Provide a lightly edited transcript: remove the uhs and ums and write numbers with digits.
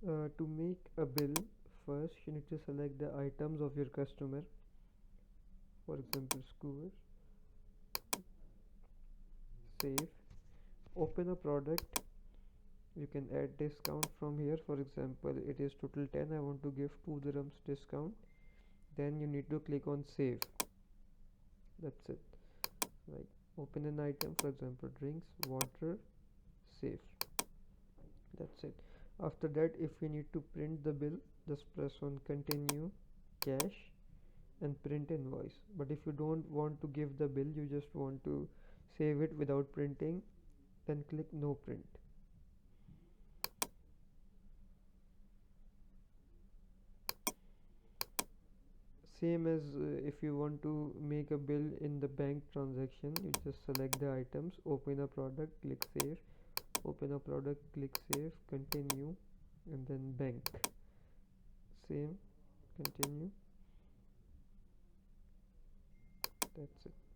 To make a bill, first you need to select the items of your customer, for example skewer, save, open a product. You can add discount from here. For example, it is total 10, I want to give 2 dirhams discount. Then you need to click on save. That's it. Like, open an item, for example drinks, water, save. That's it. After that, if you need to print the bill, just press on continue, cash, and print invoice. But if you don't want to give the bill, you just want to save it without printing, then click no print. Same as if you want to make a bill in the bank transaction, you just select the items, open a product, click save, open a product, click save, continue, and then bank. Same, continue. That's it.